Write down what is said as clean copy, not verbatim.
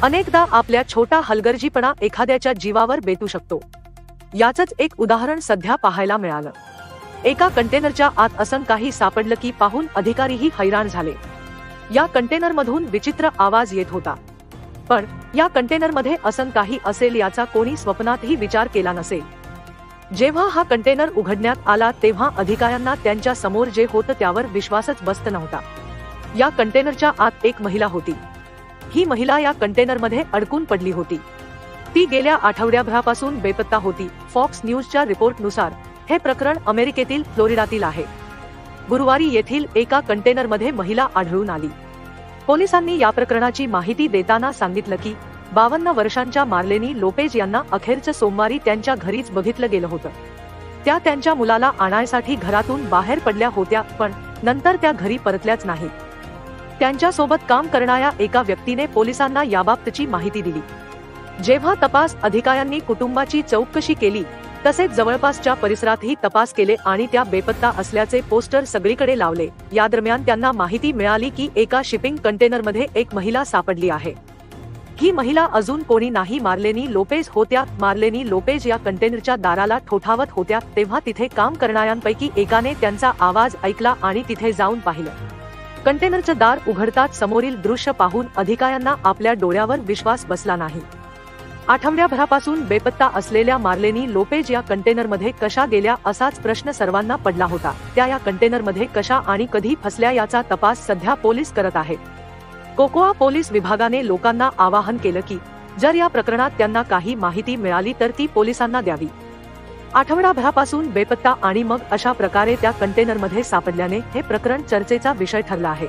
अनेकदा आपल्या छोटा हलगर्जीपणा एखाद्याच्या जीवावर बेतू शकतो। याचंच एक उदाहरण सध्या पाहायला मिळालं। एका कंटेनरच्या आत असं काही सापडलं की पाहून अधिकारीही हैराण झाले। या कंटेनरमधून विचित्र आवाज येत होता, पण या कंटेनरमध्ये असं काही असेल याचा कोणी स्वप्नातही विचार केला नसेल। जेव्हा हा कंटेनर उघडण्यात आला तेव्हा अधिकाऱ्यांना त्यांच्या समोर जे होतं त्यावर विश्वासच बसत नव्हता। या कंटेनरच्या आत एक महिला होती। ही महिला या कंटेनरमध्ये अडकून पडली होती। ती गेल्या आठवड्याभरापासून बेपत्ता होती। फॉक्स न्यूजच्या रिपोर्टनुसार हे प्रकरण अमेरिकेतील फ्लोरिडातील आहे। गुरुवारी येथील एका कंटेनरमध्ये महिला आढळून आली। पोलिसांनी या प्रकरणाची माहिती देताना सांगितलं की 52 वर्षांच्या मार्लेनी लोपेज यांना अखेरचं सोमवारी त्यांच्या घरीच बघितलं गेलं होतं। त्या त्यांच्या मुलाला आणायसाठी घरातून बाहेर पडल्या होत्या, पण नंतर त्या घरी परतल्याच नाहीत। त्यांच्यासोबत काम करणाऱ्या एका व्यक्तीने पोलिसांना याबाबतची माहिती दिली। जेव्हा तपास अधिकाऱ्यांनी कुटुंबाची चौकशी केली तसेच जवळपासच्या परिसरातही तपास केले आणि त्या बेपत्ता असल्याचे पोस्टर सगळीकडे लावले। या दरम्यान त्यांना माहिती मिळाली की एका शिपिंग कंटेनरमध्ये एक महिला सापडली आहे। ही महिला अजून कोणी नाही, मार्लेनी लोपेज होत्या। मार्लेनी लोपेज या कंटेनरच्या दाराला ठोठावत होत्या तेव्हा तिथे काम करणाऱ्यांपैकी एकाने त्यांचा आवाज ऐकला आणि तिथे जाऊन पाहिलं। कंटेनरचं दार उघडताच समोरील दृश्य पाहून अधिकाऱ्यांना आपल्या डोळ्यावर विश्वास बसला नाही। आठवड्याभरापासून बेपत्ता असलेल्या मार्लेनी लोपेज या कंटेनरमध्ये कशा गेल्या असाच प्रश्न सर्वांना पडला होता। त्या या कंटेनरमध्ये कशा आणि कधी फसल्या याचा तपास सध्या पोलीस करत आहेत। कोकोआ पोलीस विभागाने लोकांना आवाहन केलं की जर या प्रकरणात त्यांना काही माहिती मिळाली तर ती पोलिसांना द्यावी। आठवडाभरापासून बेपत्ता आणि मग अशा प्रकारे त्या कंटेनरमध्ये सापडल्याने हे प्रकरण चर्चेचा विषय ठरला आहे।